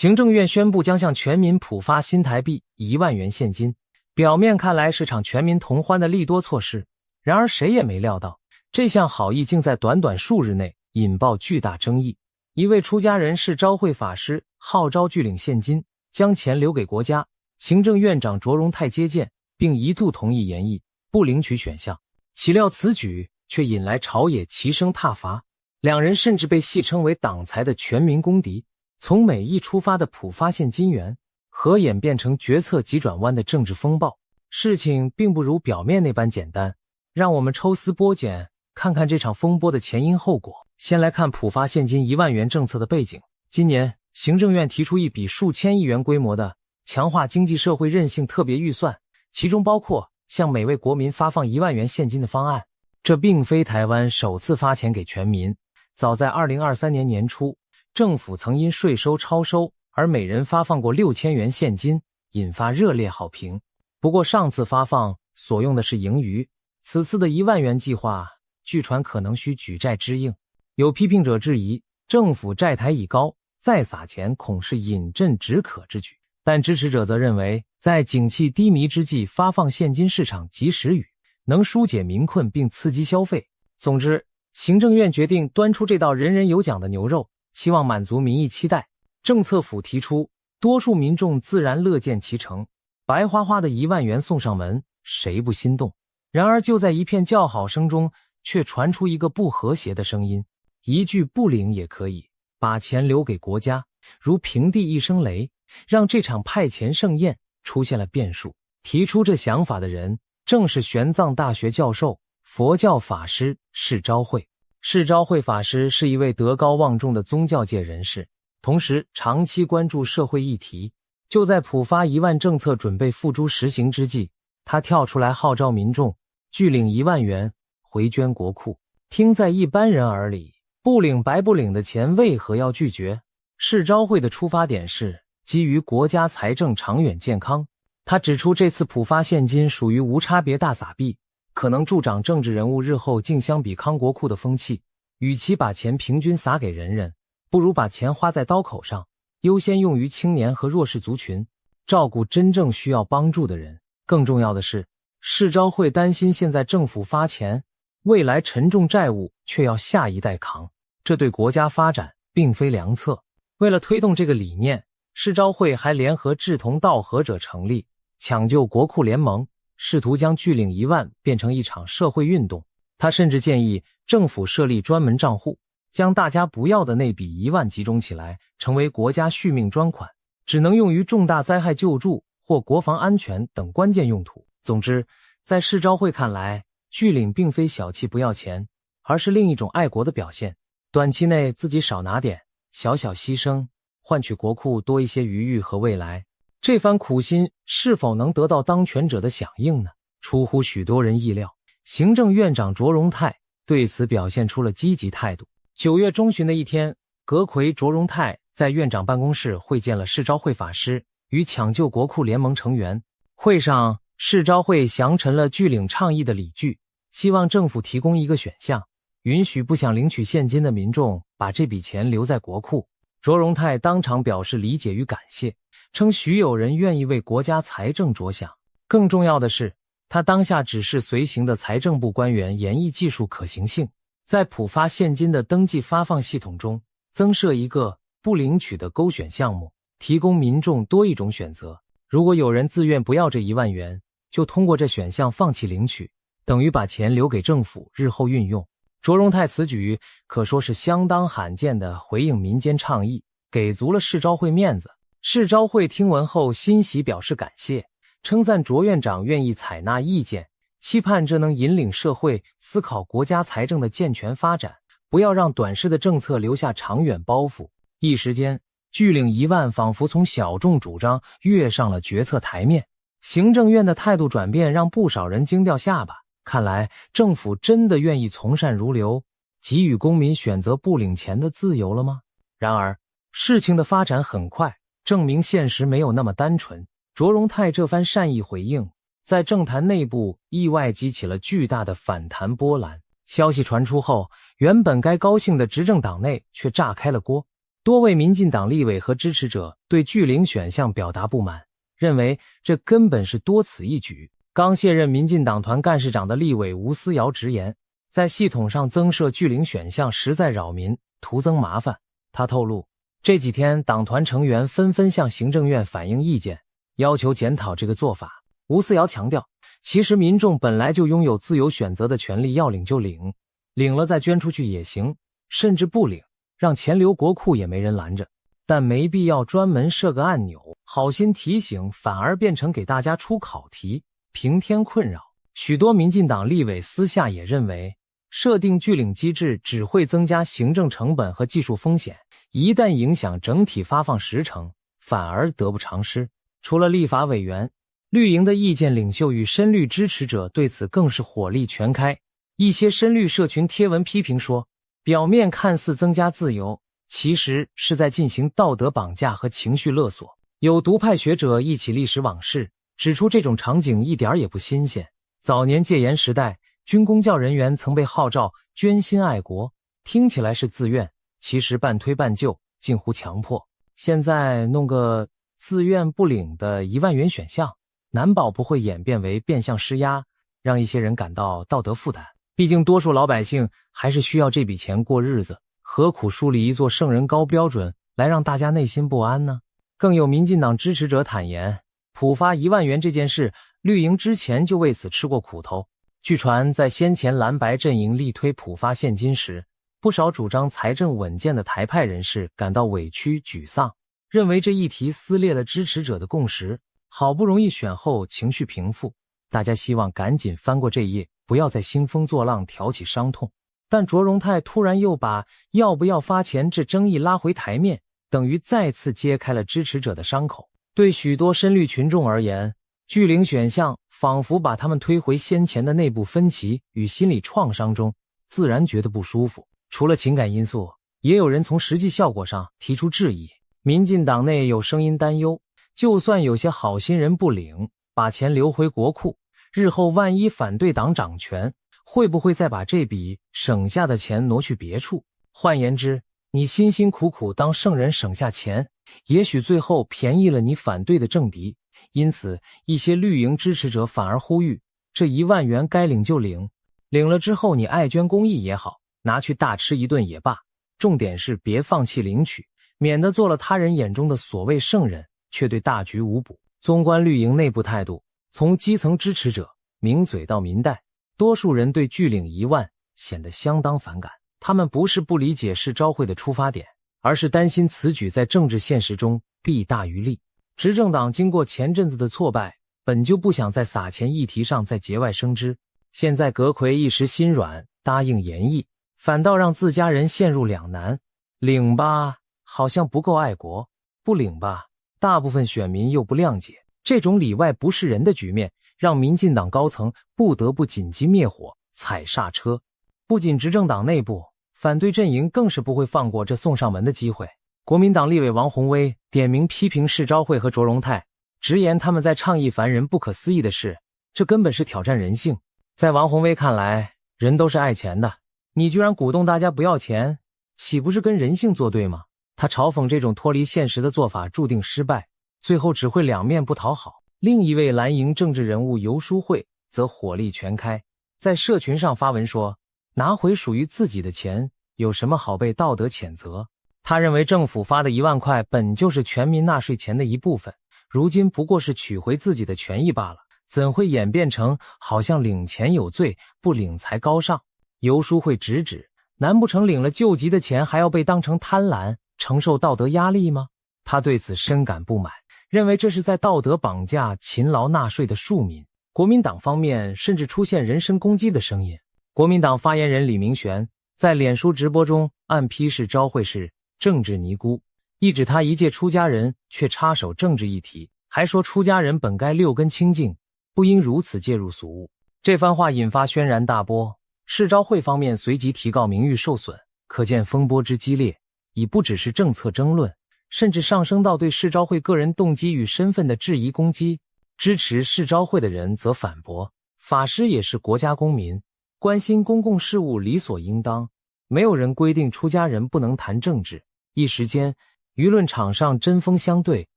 行政院宣布将向全民普发新台币1万元现金，表面看来是场全民同欢的利多措施，然而谁也没料到，这项好意竟在短短数日内引爆巨大争议。一位出家人释昭慧法师号召拒领现金，将钱留给国家，行政院长卓荣泰接见，并一度同意研议不领取选项。岂料此举却引来朝野齐声挞伐，两人甚至被戏称为党财的全民公敌。从美意出发的普发现金元，何演变成决策急转弯的政治风暴？事情并不如表面那般简单，让我们抽丝剥茧，看看这场风波的前因后果。先来看普发现金1万元政策的背景。今年，行政院提出一笔数千亿元规模的强化经济社会韧性特别预算，其中包括向每位国民发放1万元现金的方案。这并非台湾首次发钱给全民，早在2023年年初，政府曾因税收超收而每人发放过6000元现金，引发热烈好评。不过上次发放所用的是盈余，此次的1万元计划据传可能需举债支应。有批评者质疑，政府债台已高，再撒钱恐是饮鸩止渴之举，但支持者则认为，在景气低迷之际发放现金市场及时雨，能疏解民困并刺激消费。总之，行政院决定端出这道人人有奖的牛肉，希望满足民意期待。政策府提出，多数民众自然乐见其成，白花花的1万元送上门，谁不心动？然而就在一片叫好声中，却传出一个不和谐的声音，一句不领也可以，把钱留给国家，如平地一声雷，让这场派钱盛宴出现了变数。提出这想法的人，正是玄奘大学教授、佛教法师释昭慧。释昭慧法师是一位德高望重的宗教界人士，同时长期关注社会议题。就在普发1万政策准备付诸实行之际，他跳出来号召民众拒领1万元回捐国库。听在一般人耳里，不领白不领的钱为何要拒绝？释昭慧的出发点是基于国家财政长远健康。他指出，这次普发现金属于无差别大撒币，可能助长政治人物日后竞相比康国库的风气。与其把钱平均撒给人人，不如把钱花在刀口上，优先用于青年和弱势族群，照顾真正需要帮助的人。更重要的是，释昭慧担心现在政府发钱，未来沉重债务却要下一代扛，这对国家发展并非良策。为了推动这个理念，释昭慧还联合志同道合者成立抢救国库联盟，试图将拒领1万变成一场社会运动。他甚至建议政府设立专门账户，将大家不要的那笔1万集中起来，成为国家续命专款，只能用于重大灾害救助或国防安全等关键用途。总之，在释昭慧看来，拒领并非小气不要钱，而是另一种爱国的表现。短期内自己少拿点，小小牺牲，换取国库多一些余裕和未来。这番苦心是否能得到当权者的响应呢？出乎许多人意料，行政院长卓荣泰对此表现出了积极态度。9月中旬的一天，阁揆卓荣泰在院长办公室会见了释昭慧法师与抢救国库联盟成员。会上，释昭慧详陈了拒领倡议的理据，希望政府提供一个选项，允许不想领取现金的民众把这笔钱留在国库。卓荣泰当场表示理解与感谢，称许有人愿意为国家财政着想。更重要的是，他当下指示随行的财政部官员研议技术可行性，在普发现金的登记发放系统中增设一个不领取的勾选项目，提供民众多一种选择。如果有人自愿不要这1万元，就通过这选项放弃领取，等于把钱留给政府日后运用。卓荣泰此举可说是相当罕见的回应民间倡议，给足了释昭慧面子。释昭慧听闻后欣喜表示感谢，称赞卓院长愿意采纳意见，期盼这能引领社会思考国家财政的健全发展，不要让短视的政策留下长远包袱。一时间，拒领1万仿佛从小众主张跃上了决策台面。行政院的态度转变让不少人惊掉下巴，看来政府真的愿意从善如流，给予公民选择不领钱的自由了吗？然而，事情的发展很快，证明现实没有那么单纯。卓荣泰这番善意回应，在政坛内部意外激起了巨大的反弹波澜。消息传出后，原本该高兴的执政党内却炸开了锅。多位民进党立委和支持者对巨灵选项表达不满，认为这根本是多此一举。刚卸任民进党团干事长的立委吴思瑶直言，在系统上增设巨灵选项实在扰民，徒增麻烦。他透露，这几天党团成员纷纷向行政院反映意见，要求检讨这个做法。吴思瑶强调，其实民众本来就拥有自由选择的权利，要领就领，领了再捐出去也行，甚至不领，让钱留国库也没人拦着，但没必要专门设个按钮，好心提醒反而变成给大家出考题，平添困扰。许多民进党立委私下也认为，设定拒领机制只会增加行政成本和技术风险，一旦影响整体发放时程，反而得不偿失。除了立法委员，绿营的意见领袖与深绿支持者对此更是火力全开。一些深绿社群贴文批评说，表面看似增加自由，其实是在进行道德绑架和情绪勒索。有独派学者忆起历史往事，指出这种场景一点也不新鲜。早年戒严时代，军公教人员曾被号召捐心爱国，听起来是自愿，其实半推半就，近乎强迫。现在弄个自愿不领的1万元选项，难保不会演变为变相施压，让一些人感到道德负担。毕竟多数老百姓还是需要这笔钱过日子，何苦树立一座圣人高标准来让大家内心不安呢？更有民进党支持者坦言，普发1万元这件事，绿营之前就为此吃过苦头。据传，在先前蓝白阵营力推普发现金时，不少主张财政稳健的台派人士感到委屈沮丧，认为这议题撕裂了支持者的共识。好不容易选后情绪平复，大家希望赶紧翻过这页，不要再兴风作浪挑起伤痛。但卓荣泰突然又把要不要发钱这争议拉回台面，等于再次揭开了支持者的伤口。对许多深绿群众而言，巨灵选项仿佛把他们推回先前的内部分歧与心理创伤中，自然觉得不舒服。除了情感因素，也有人从实际效果上提出质疑。民进党内有声音担忧，就算有些好心人不领，把钱留回国库，日后万一反对党掌权，会不会再把这笔省下的钱挪去别处？换言之，你辛辛苦苦当圣人省下钱，也许最后便宜了你反对的政敌。因此，一些绿营支持者反而呼吁，这1万元该领就领，领了之后你爱捐公益也好，拿去大吃一顿也罢，重点是别放弃领取，免得做了他人眼中的所谓圣人，却对大局无补。纵观绿营内部态度，从基层支持者、名嘴到民代，多数人对拒领1万显得相当反感。他们不是不理解市召会的出发点，而是担心此举在政治现实中弊大于利。执政党经过前阵子的挫败，本就不想在撒钱议题上再节外生枝，现在阁揆一时心软，答应言议，反倒让自家人陷入两难。领吧，好像不够爱国；不领吧，大部分选民又不谅解。这种里外不是人的局面，让民进党高层不得不紧急灭火，踩刹车。不仅执政党内部，反对阵营更是不会放过这送上门的机会。国民党立委王宏威点名批评市召会和卓荣泰，直言他们在倡议凡人不可思议的事，这根本是挑战人性。在王宏威看来，人都是爱钱的，你居然鼓动大家不要钱，岂不是跟人性作对吗？他嘲讽这种脱离现实的做法注定失败，最后只会两面不讨好。另一位蓝营政治人物游淑慧则火力全开，在社群上发文说，拿回属于自己的钱，有什么好被道德谴责？他认为政府发的1万块本就是全民纳税钱的一部分，如今不过是取回自己的权益罢了，怎会演变成好像领钱有罪，不领才高尚？游淑慧直指，难不成领了救急的钱还要被当成贪婪，承受道德压力吗？他对此深感不满，认为这是在道德绑架勤劳纳税的庶民。国民党方面甚至出现人身攻击的声音。国民党发言人李明玄在脸书直播中暗批市召会是政治尼姑，一指他一介出家人却插手政治议题，还说出家人本该6根清净，不应如此介入俗务。这番话引发轩然大波，市召会方面随即提告名誉受损，可见风波之激烈，已不只是政策争论，甚至上升到对市召会个人动机与身份的质疑攻击。支持市召会的人则反驳，法师也是国家公民，关心公共事务理所应当，没有人规定出家人不能谈政治。一时间舆论场上针锋相对，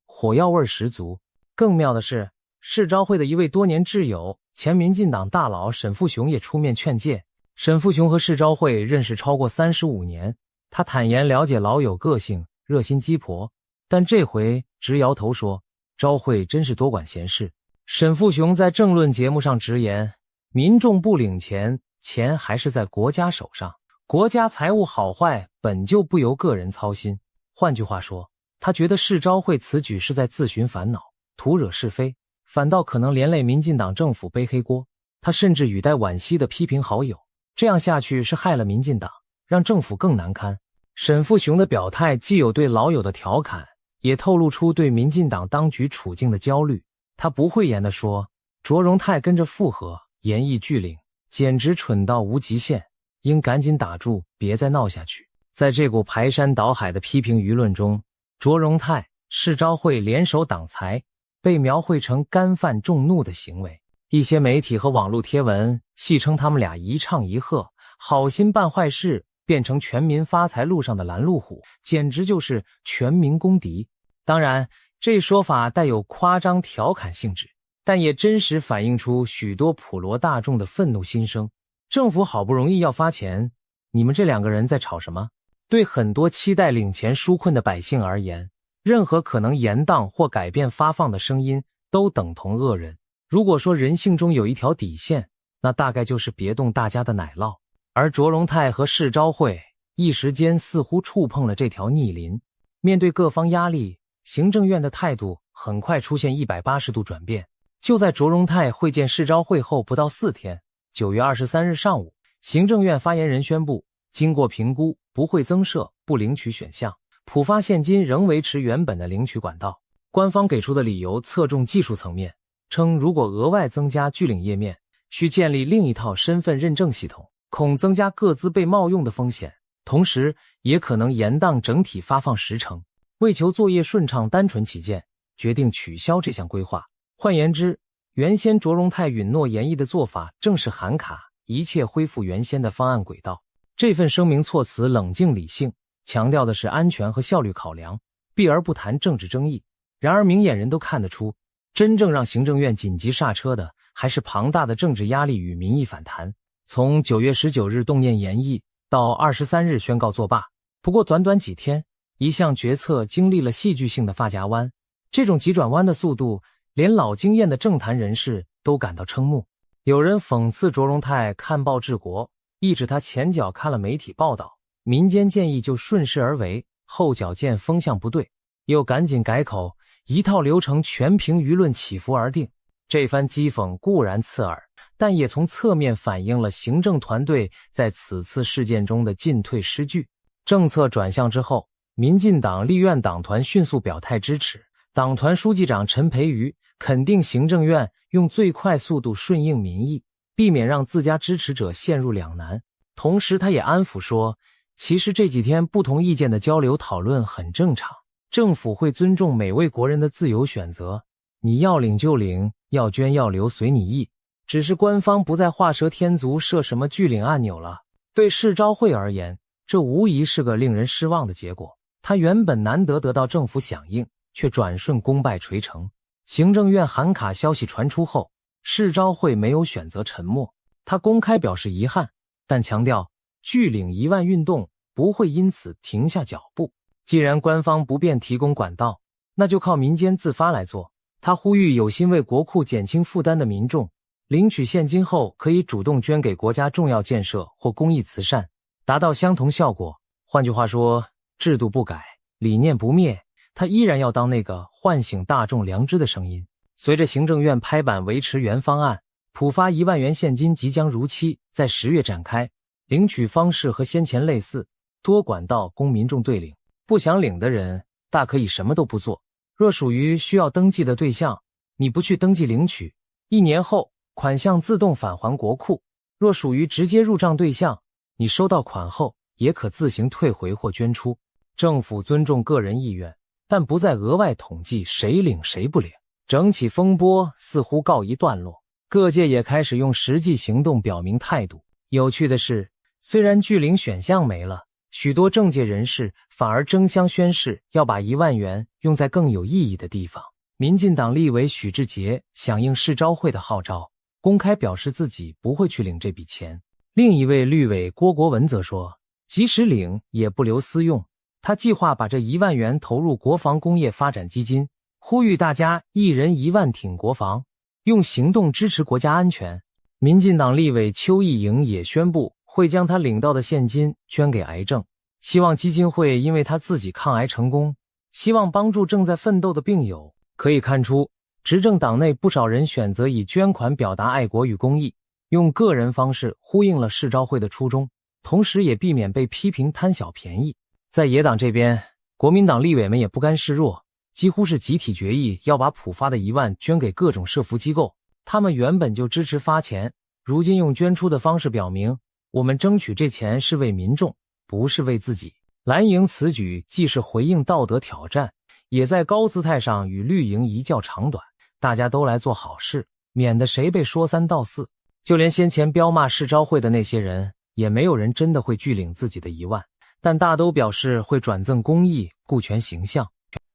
火药味十足。更妙的是，市昭会的一位多年挚友，前民进党大佬沈富雄也出面劝诫。沈富雄和市昭会认识超过35年，他坦言了解老友个性，热心鸡婆，但这回直摇头说，昭会真是多管闲事。沈富雄在政论节目上直言，民众不领钱，钱还是在国家手上，国家财务好坏本就不由个人操心。换句话说，他觉得市昭会此举是在自寻烦恼，徒惹是非，反倒可能连累民进党政府背黑锅。他甚至语带惋惜地批评好友，这样下去是害了民进党，让政府更难堪。沈富雄的表态既有对老友的调侃，也透露出对民进党当局处境的焦虑。他不讳言地说，卓荣泰跟着附和，严议拒领，简直蠢到无极限，应赶紧打住，别再闹下去。在这股排山倒海的批评舆论中，卓荣泰、市昭会联手挡财，被描绘成干犯众怒的行为。一些媒体和网络贴文戏称他们俩一唱一和，好心办坏事，变成全民发财路上的拦路虎，简直就是全民公敌。当然，这说法带有夸张调侃性质，但也真实反映出许多普罗大众的愤怒心声。政府好不容易要发钱，你们这两个人在吵什么？对很多期待领钱纾困的百姓而言，任何可能延宕或改变发放的声音都等同恶人。如果说人性中有一条底线，那大概就是别动大家的奶酪。而卓荣泰和市昭会一时间似乎触碰了这条逆鳞。面对各方压力，行政院的态度很快出现180度转变。就在卓荣泰会见市昭会后不到4天，9月23日上午，行政院发言人宣布，经过评估，不会增设不领取选项，普发现金仍维持原本的领取管道。官方给出的理由侧重技术层面，称如果额外增加拒领页面，需建立另一套身份认证系统，恐增加个资被冒用的风险，同时也可能延宕整体发放时程。为求作业顺畅单纯起见，决定取消这项规划。换言之，原先卓荣泰允诺研议的做法正是喊卡，一切恢复原先的方案轨道。这份声明措辞冷静理性，强调的是安全和效率考量，避而不谈政治争议。然而明眼人都看得出，真正让行政院紧急刹车的还是庞大的政治压力与民意反弹。从9月19日动念研议到23日宣告作罢，不过短短几天，一项决策经历了戏剧性的发夹弯。这种急转弯的速度，连老经验的政坛人士都感到瞠目。有人讽刺卓荣泰看报治国，意指他前脚看了媒体报道，民间建议就顺势而为，后脚见风向不对，又赶紧改口，一套流程全凭舆论起伏而定。这番讥讽固然刺耳，但也从侧面反映了行政团队在此次事件中的进退失据。政策转向之后，民进党立院党团迅速表态支持，党团书记长陈培瑜肯定行政院用最快速度顺应民意，避免让自家支持者陷入两难。同时他也安抚说，其实这几天不同意见的交流讨论很正常，政府会尊重每位国人的自由选择，你要领就领，要捐要留随你意，只是官方不再画蛇添足设什么拒领按钮了。对市昭会而言，这无疑是个令人失望的结果。他原本难得得到政府响应，却转瞬功败垂成。行政院喊卡消息传出后，市昭会没有选择沉默，他公开表示遗憾，但强调拒领1万运动不会因此停下脚步。既然官方不便提供管道，那就靠民间自发来做。他呼吁有心为国库减轻负担的民众，领取现金后可以主动捐给国家重要建设或公益慈善，达到相同效果。换句话说，制度不改，理念不灭，他依然要当那个唤醒大众良知的声音。随着行政院拍板维持原方案，普发1万元现金即将如期在10月展开，领取方式和先前类似，多管道供民众对领。不想领的人大可以什么都不做，若属于需要登记的对象，你不去登记领取，1年后款项自动返还国库。若属于直接入账对象，你收到款后也可自行退回或捐出。政府尊重个人意愿，但不再额外统计谁领谁不领。整起风波似乎告一段落，各界也开始用实际行动表明态度。有趣的是，虽然拒领选项没了，许多政界人士反而争相宣誓要把1万元用在更有意义的地方。民进党立委许志杰响应市召会的号召，公开表示自己不会去领这笔钱。另一位绿委郭国文则说，即使领也不留私用，他计划把这1万元投入国防工业发展基金，呼吁大家一人1万挺国防，用行动支持国家安全。民进党立委邱意莹也宣布会将他领到的现金捐给癌症，希望基金会因为他自己抗癌成功，希望帮助正在奋斗的病友。可以看出，执政党内不少人选择以捐款表达爱国与公益，用个人方式呼应了市召会的初衷，同时也避免被批评贪小便宜。在野党这边，国民党立委们也不甘示弱，几乎是集体决议要把普发的1万捐给各种社福机构。他们原本就支持发钱，如今用捐出的方式表明，我们争取这钱是为民众，不是为自己。蓝营此举既是回应道德挑战，也在高姿态上与绿营一较长短。大家都来做好事，免得谁被说3道4。就连先前彪骂市召会的那些人，也没有人真的会拒领自己的1万，但大都表示会转赠公益，顾全形象。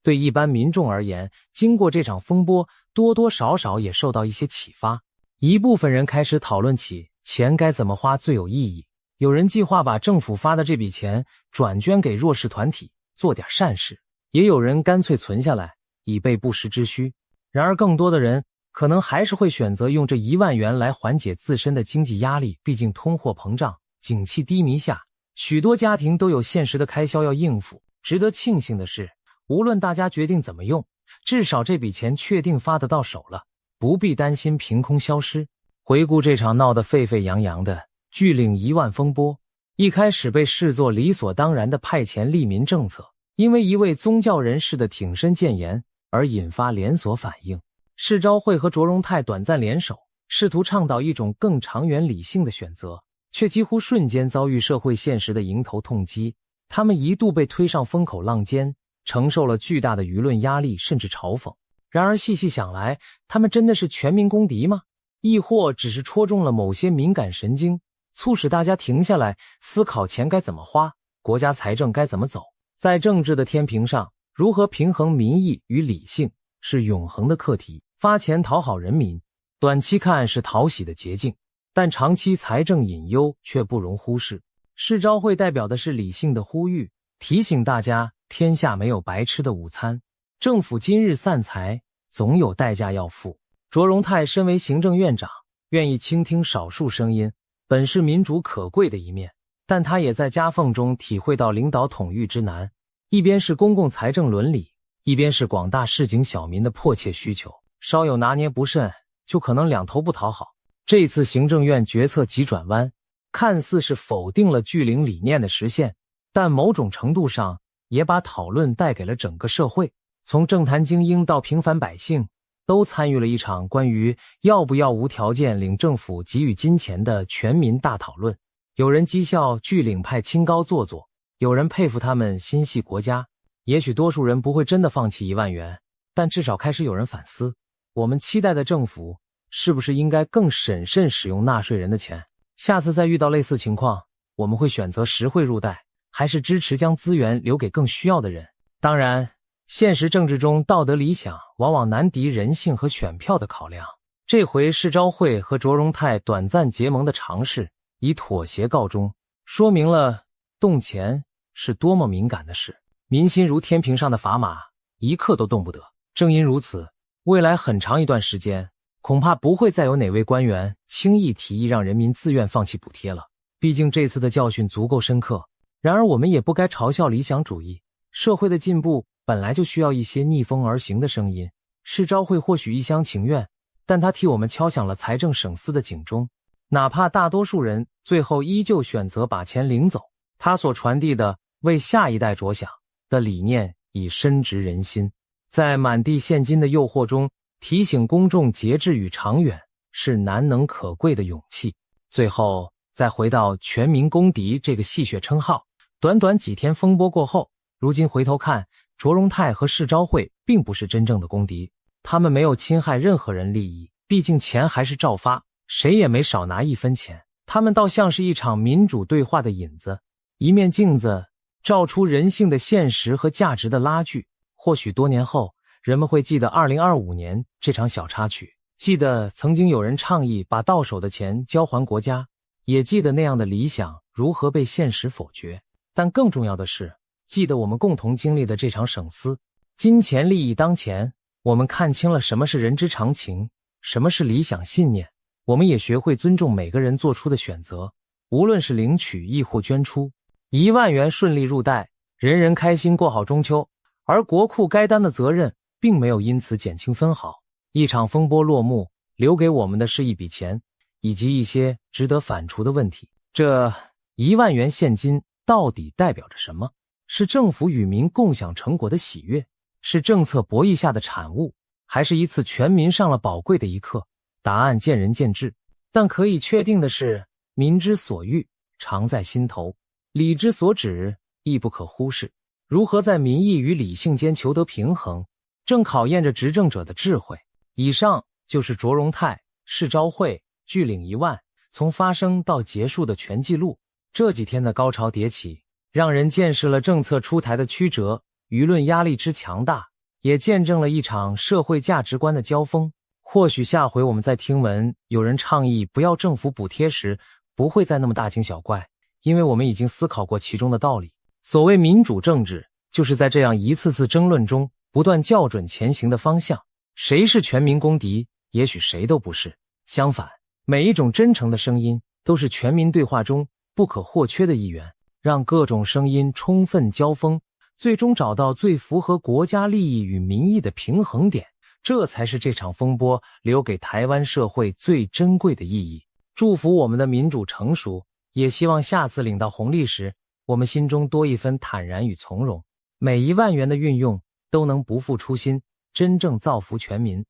对一般民众而言，经过这场风波，多多少少也受到一些启发。一部分人开始讨论起钱该怎么花最有意义，有人计划把政府发的这笔钱转捐给弱势团体，做点善事，也有人干脆存下来，以备不时之需。然而更多的人可能还是会选择用这1万元来缓解自身的经济压力，毕竟通货膨胀、景气低迷下，许多家庭都有现实的开销要应付。值得庆幸的是，无论大家决定怎么用，至少这笔钱确定发得到手了，不必担心凭空消失。回顾这场闹得沸沸扬扬的拒领1万风波，一开始被视作理所当然的派钱利民政策，因为一位宗教人士的挺身谏言而引发连锁反应。市召会和卓荣泰短暂联手，试图倡导一种更长远理性的选择，却几乎瞬间遭遇社会现实的迎头痛击。他们一度被推上风口浪尖，承受了巨大的舆论压力甚至嘲讽。然而细细想来，他们真的是全民公敌吗？亦或只是戳中了某些敏感神经，促使大家停下来思考钱该怎么花，国家财政该怎么走。在政治的天平上，如何平衡民意与理性是永恒的课题。发钱讨好人民，短期看是讨喜的捷径，但长期财政隐忧却不容忽视。市召会代表的是理性的呼吁，提醒大家天下没有白吃的午餐，政府今日散财，总有代价要付。卓荣泰身为行政院长，愿意倾听少数声音，本是民主可贵的一面，但他也在夹缝中体会到领导统御之难，一边是公共财政伦理，一边是广大市井小民的迫切需求，稍有拿捏不慎，就可能两头不讨好。这次行政院决策急转弯，看似是否定了拒领理念的实现，但某种程度上也把讨论带给了整个社会，从政坛精英到平凡百姓，都参与了一场关于要不要无条件领政府给予金钱的全民大讨论。有人讥笑拒领派清高做作，有人佩服他们心系国家。也许多数人不会真的放弃1万元，但至少开始有人反思，我们期待的政府是不是应该更审慎使用纳税人的钱？下次再遇到类似情况，我们会选择实惠入袋，还是支持将资源留给更需要的人？当然，现实政治中道德理想往往难敌人性和选票的考量。这回市召会和卓荣泰短暂结盟的尝试以妥协告终，说明了动钱是多么敏感的事。民心如天平上的砝码，一刻都动不得。正因如此，未来很长一段时间，恐怕不会再有哪位官员轻易提议让人民自愿放弃补贴了。毕竟这次的教训足够深刻。然而我们也不该嘲笑理想主义，社会的进步本来就需要一些逆风而行的声音。市召会或许一厢情愿，但他替我们敲响了财政省思的警钟。哪怕大多数人最后依旧选择把钱领走，他所传递的为下一代着想的理念已深植人心。在满地现金的诱惑中，提醒公众节制与长远是难能可贵的勇气。最后再回到全民公敌这个戏谑称号，短短几天风波过后，如今回头看，卓荣泰和市召会并不是真正的公敌，他们没有侵害任何人利益，毕竟钱还是照发，谁也没少拿1分钱。他们倒像是一场民主对话的引子，一面镜子照出人性的现实和价值的拉锯。或许多年后，人们会记得2025年这场小插曲，记得曾经有人倡议把到手的钱交还国家，也记得那样的理想如何被现实否决。但更重要的是，记得我们共同经历的这场省思。金钱利益当前，我们看清了什么是人之常情，什么是理想信念。我们也学会尊重每个人做出的选择，无论是领取亦或捐出。1万元顺利入袋，人人开心过好中秋。而国库该担的责任并没有因此减轻分毫。一场风波落幕，留给我们的是一笔钱，以及一些值得反刍的问题。这1万元现金到底代表着什么？是政府与民共享成果的喜悦，是政策博弈下的产物，还是一次全民上了宝贵的一课？答案见仁见智。但可以确定的是，民之所欲，常在心头；理之所指，亦不可忽视。如何在民意与理性间求得平衡，正考验着执政者的智慧。以上就是卓荣泰、市昭惠、拒领1万从发生到结束的全记录。这几天的高潮迭起，让人见识了政策出台的曲折，舆论压力之强大，也见证了一场社会价值观的交锋。或许下回我们再听闻有人倡议不要政府补贴时，不会再那么大惊小怪，因为我们已经思考过其中的道理。所谓民主政治，就是在这样一次次争论中不断校准前行的方向。谁是全民公敌？也许谁都不是。相反，每一种真诚的声音都是全民对话中不可或缺的一员。让各种声音充分交锋，最终找到最符合国家利益与民意的平衡点，这才是这场风波留给台湾社会最珍贵的意义。祝福我们的民主成熟，也希望下次领到红利时，我们心中多一分坦然与从容。每1万元的运用都能不负初心，真正造福全民。